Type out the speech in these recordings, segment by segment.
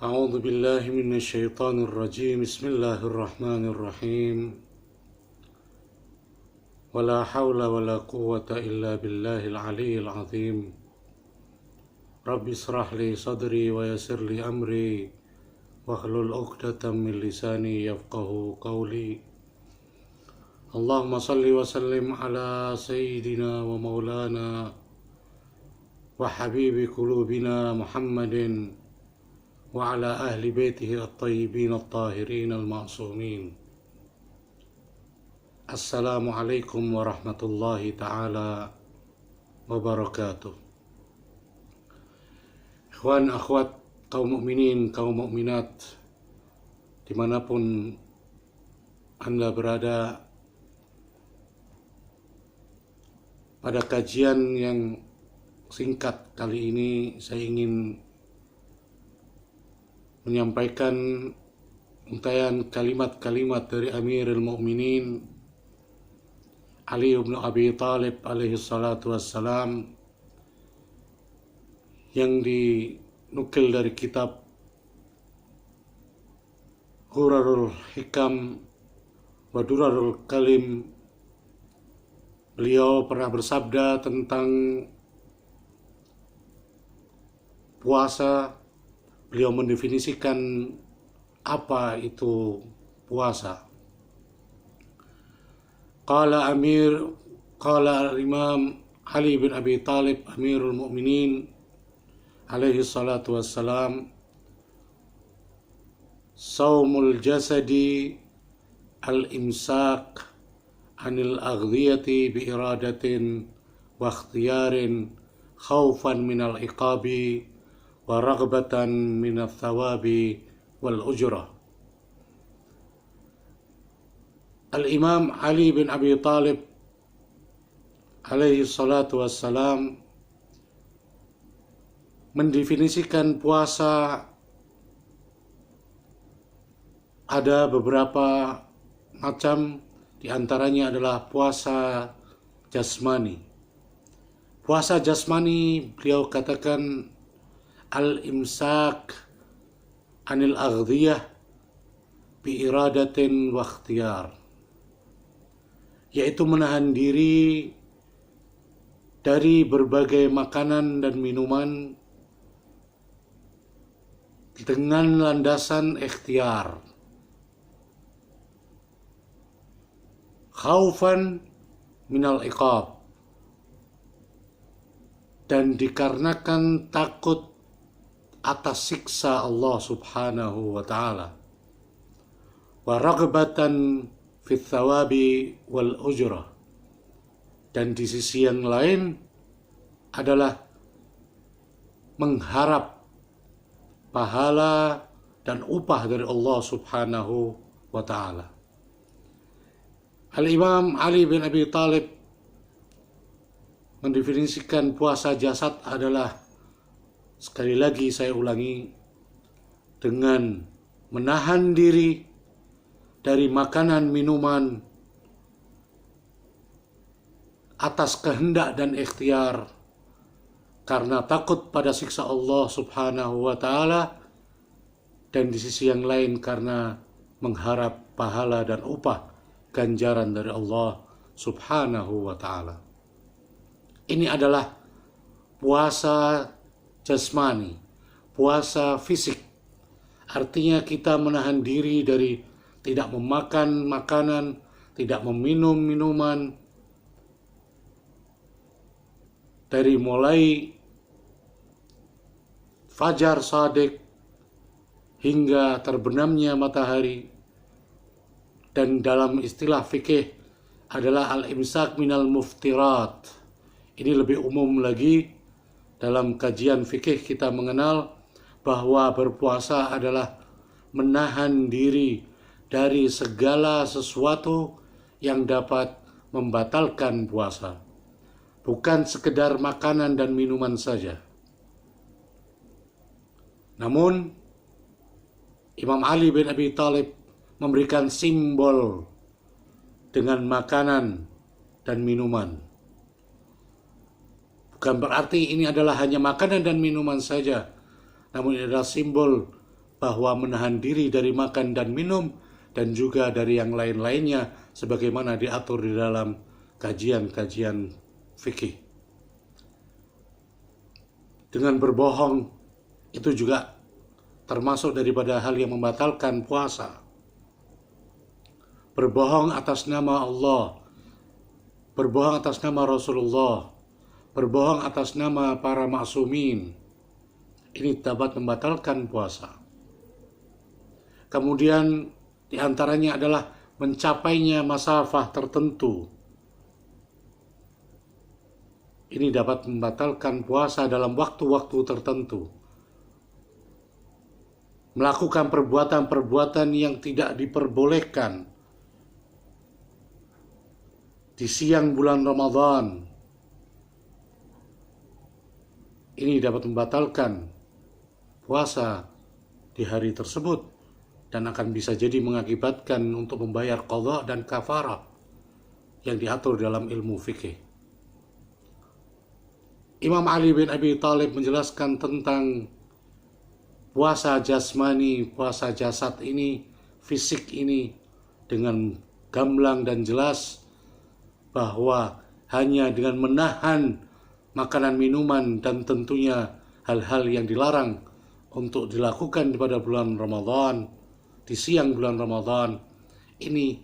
أعوذ بالله من الشيطان الرجيم بسم الله الرحمن الرحيم ولا حول ولا قوة إلا بالله العلي العظيم رب اشرح لي صدري ويسر لي أمري واحلل عقدة من لساني يفقه قولي اللهم صل وسلم على سيدنا ومولانا وحبيب قلوبنا محمد وعلى أهل بيته الطيبين الطاهرين المعصومين. Assalamualaikum warahmatullahi ta'ala wabarakatuh. Ikhwan, akhwat, kaum mukminin, kaum mukminat, dimanapun Anda berada, pada kajian yang singkat kali ini saya ingin menyampaikan untayan kalimat-kalimat dari Amirul Mukminin Ali bin Abi Thalib alaihi salatu wassalam yang dinukil dari kitab Ghurarul Hikam wa Durarul Kalim. Beliau pernah bersabda tentang puasa. Beliau mendefinisikan apa itu puasa. Qala Imam Ali bin Abi Thalib Amirul Mukminin alaihi salatu wassalam, saumul jasadi al-imsak anil aghdiyati bi iradatin wa ikhtiyarin khaufan minal iqabi wa raghbatan minat thawabi wal ujrah. Al-Imam Ali bin Abi Thalib alaihi salatu wassalam mendefinisikan puasa ada beberapa macam, diantaranya adalah puasa jasmani. Puasa jasmani beliau katakan al-imsak anil aghdiyah bi iradatin wa ikhtiyar, yaitu menahan diri dari berbagai makanan dan minuman dengan landasan ikhtiar, khaufan minal iqab, dan dikarenakan takut atas siksa Allah subhanahu wa ta'ala, wa raghbatan fit thawabi wal ujrah, dan di sisi yang lain adalah mengharap pahala dan upah dari Allah subhanahu wa ta'ala. Al-Imam Ali bin Abi Thalib mendefinisikan puasa jasad adalah, sekali lagi saya ulangi, dengan menahan diri dari makanan minuman atas kehendak dan ikhtiar karena takut pada siksa Allah subhanahu wa ta'ala, dan di sisi yang lain karena mengharap pahala dan upah ganjaran dari Allah subhanahu wa ta'ala. Ini adalah puasa jasmani, puasa fisik. Artinya kita menahan diri dari tidak memakan makanan, tidak meminum minuman, dari mulai fajar shadiq hingga terbenamnya matahari, dan dalam istilah fikih adalah al-imsak minal muftirat. Ini lebih umum lagi. Dalam kajian fikih kita mengenal bahwa berpuasa adalah menahan diri dari segala sesuatu yang dapat membatalkan puasa, bukan sekedar makanan dan minuman saja. Namun Imam Ali bin Abi Thalib memberikan simbol dengan makanan dan minuman. Bukan berarti ini adalah hanya makanan dan minuman saja, namun ini adalah simbol bahwa menahan diri dari makan dan minum dan juga dari yang lain-lainnya sebagaimana diatur di dalam kajian-kajian fikih. Dengan berbohong itu juga termasuk daripada hal yang membatalkan puasa. Berbohong atas nama Allah, berbohong atas nama Rasulullah, berbohong atas nama para maksumin, ini dapat membatalkan puasa. Kemudian diantaranya adalah mencapainya masafah tertentu. Ini dapat membatalkan puasa dalam waktu-waktu tertentu. Melakukan perbuatan-perbuatan yang tidak diperbolehkan di siang bulan Ramadan. Ini dapat membatalkan puasa di hari tersebut dan akan bisa jadi mengakibatkan untuk membayar qadha dan kafarah yang diatur dalam ilmu fikih. Imam Ali bin Abi Thalib menjelaskan tentang puasa jasmani, puasa jasad ini, fisik ini dengan gamblang dan jelas bahwa hanya dengan menahan makanan minuman dan tentunya hal-hal yang dilarang untuk dilakukan pada bulan Ramadan, di siang bulan Ramadan, ini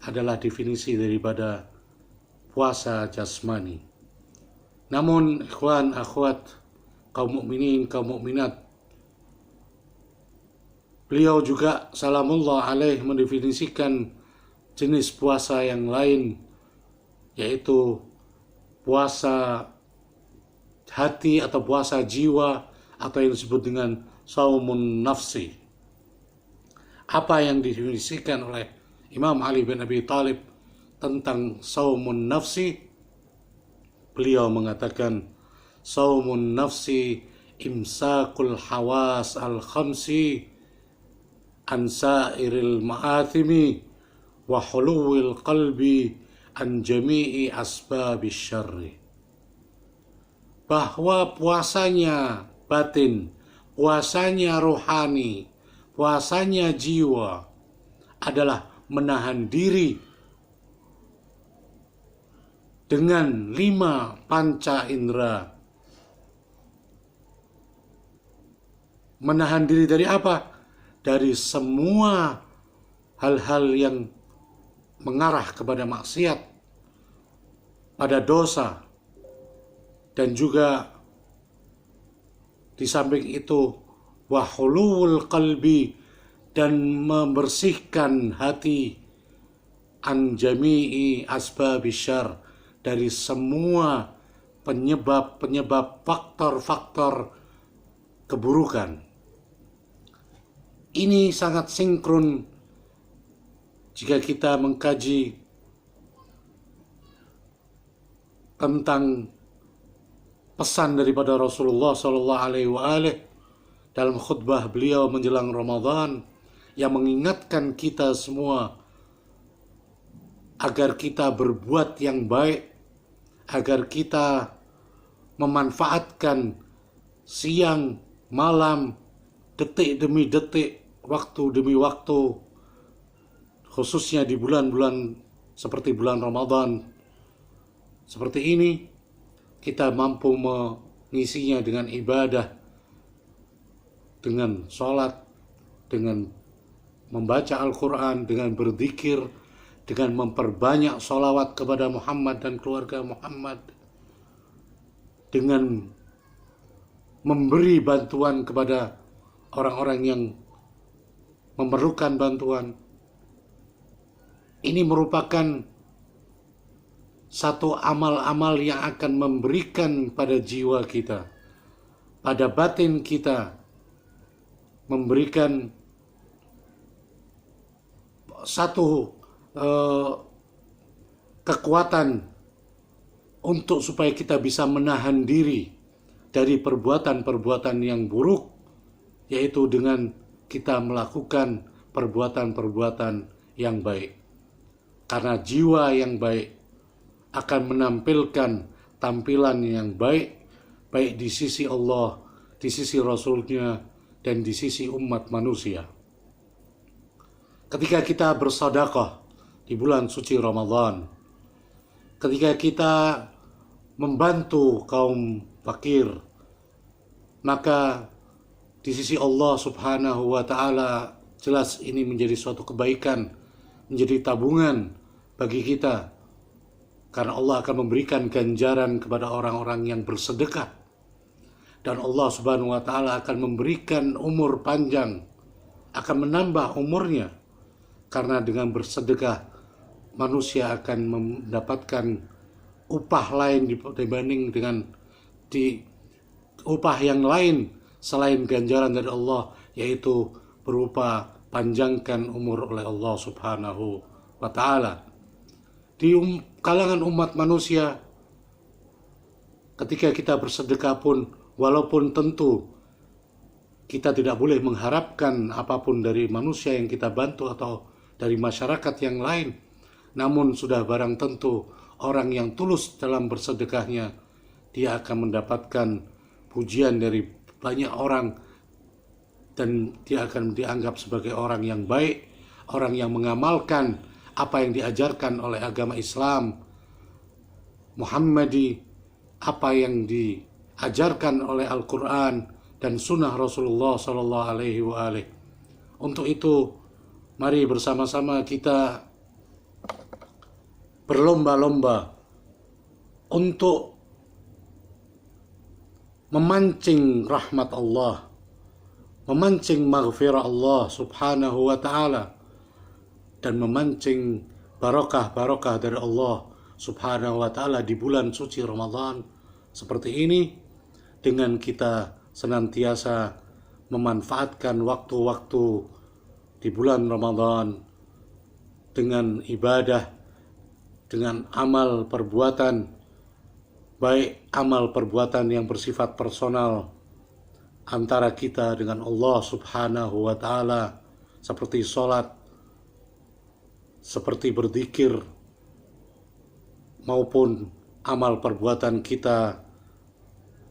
adalah definisi daripada puasa jasmani. Namun ikhwan, akhwat, kaum mukminin, kaum mukminat, beliau juga salamullah alaih mendefinisikan jenis puasa yang lain, yaitu puasa hati atau puasa jiwa atau yang disebut dengan saumun nafsi. Apa yang didefinisikan oleh Imam Ali bin Abi Thalib tentang saumun nafsi? Beliau mengatakan saumun nafsi imsakul hawas al-khamsi an sairil ma'athimi wa huluwil qalbi an jami'i asbabis syarri. Bahwa puasanya batin, puasanya rohani, puasanya jiwa adalah menahan diri dengan 5 panca indera. Menahan diri dari apa? Dari semua hal-hal yang mengarah kepada maksiat, pada dosa, dan juga di samping itu wahulul qalbi, dan membersihkan hati an jami'i asbabis syarr, dari semua penyebab-penyebab faktor-faktor keburukan. Ini sangat sinkron jika kita mengkaji tentang pesan daripada Rasulullah SAW dalam khutbah beliau menjelang Ramadan yang mengingatkan kita semua agar kita berbuat yang baik, agar kita memanfaatkan siang, malam, detik demi detik, waktu demi waktu, khususnya di bulan-bulan seperti bulan Ramadan seperti ini, kita mampu mengisinya dengan ibadah, dengan sholat, dengan membaca Al-Quran, dengan berzikir, dengan memperbanyak sholawat kepada Muhammad dan keluarga Muhammad, dengan memberi bantuan kepada orang-orang yang memerlukan bantuan. Ini merupakan satu amal-amal yang akan memberikan pada jiwa kita, pada batin kita, memberikan satu kekuatan untuk supaya kita bisa menahan diri dari perbuatan-perbuatan yang buruk, yaitu dengan kita melakukan perbuatan-perbuatan yang baik. Karena jiwa yang baik akan menampilkan tampilan yang baik, baik di sisi Allah, di sisi Rasulnya, dan di sisi umat manusia. Ketika kita bersedekah di bulan suci Ramadan, ketika kita membantu kaum fakir, maka di sisi Allah Subhanahu wa Ta'ala jelas ini menjadi suatu kebaikan, menjadi tabungan bagi kita, karena Allah akan memberikan ganjaran kepada orang-orang yang bersedekah, dan Allah Subhanahu wa Ta'ala akan memberikan umur panjang, akan menambah umurnya, karena dengan bersedekah manusia akan mendapatkan upah lain dibanding dengan upah yang lain selain ganjaran dari Allah, yaitu berupa panjangkan umur oleh Allah Subhanahu wa Ta'ala. Di kalangan umat manusia, ketika kita bersedekah pun, walaupun tentu kita tidak boleh mengharapkan apapun dari manusia yang kita bantu atau dari masyarakat yang lain, namun sudah barang tentu orang yang tulus dalam bersedekahnya, dia akan mendapatkan pujian dari banyak orang, dan dia akan dianggap sebagai orang yang baik, orang yang mengamalkan apa yang diajarkan oleh agama Islam Muhammadi, apa yang diajarkan oleh Al-Quran dan Sunnah Rasulullah Sallallahu Alaihi Wasallam. Untuk itu, mari bersama-sama kita berlomba-lomba untuk memancing rahmat Allah, memancing maghfirah Allah Subhanahu wa Ta'ala, dan memancing barokah-barokah dari Allah Subhanahu wa Ta'ala di bulan suci Ramadan seperti ini, dengan kita senantiasa memanfaatkan waktu-waktu di bulan Ramadan dengan ibadah, dengan amal perbuatan, baik amal perbuatan yang bersifat personal antara kita dengan Allah Subhanahu wa Ta'ala, seperti sholat, seperti berzikir, maupun amal perbuatan kita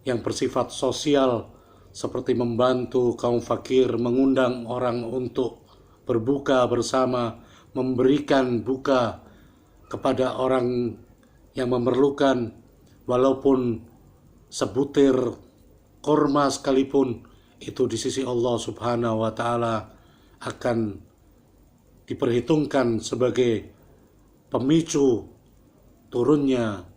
yang bersifat sosial, seperti membantu kaum fakir, mengundang orang untuk berbuka bersama, memberikan buka kepada orang yang memerlukan, walaupun sebutir kurma sekalipun, itu di sisi Allah Subhanahu wa Ta'ala akan diperhitungkan sebagai pemicu turunnya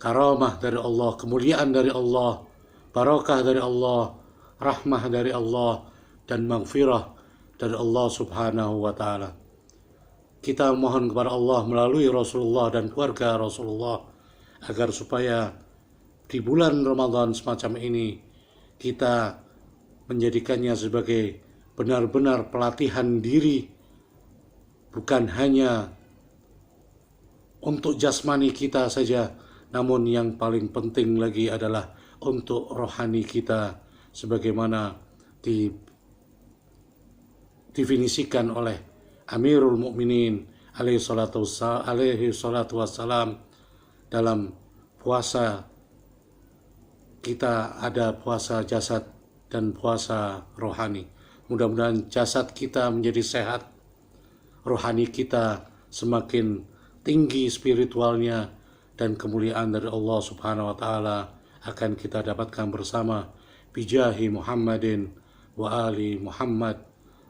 karamah dari Allah, kemuliaan dari Allah, barakah dari Allah, rahmah dari Allah, dan maghfirah dari Allah Subhanahu wa Ta'ala. Kita mohon kepada Allah melalui Rasulullah dan keluarga Rasulullah, agar supaya di bulan Ramadan semacam ini kita menjadikannya sebagai benar-benar pelatihan diri, bukan hanya untuk jasmani kita saja, namun yang paling penting lagi adalah untuk rohani kita, sebagaimana didefinisikan oleh Amirul Mukminin alaihi salatu wassalam. Dalam puasa kita ada puasa jasad dan puasa rohani. Mudah-mudahan jasad kita menjadi sehat, rohani kita semakin tinggi spiritualnya, dan kemuliaan dari Allah Subhanahu wa Ta'ala akan kita dapatkan bersama. Bijahi Muhammadin wa ali Muhammad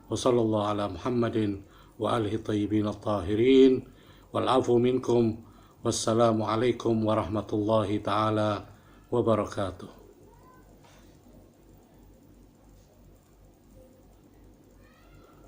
wa sallallahu ala Muhammadin wa alihi tayyibin at-tahirin wal afu minkum. Wassalamualaikum warahmatullahi ta'ala wabarakatuh.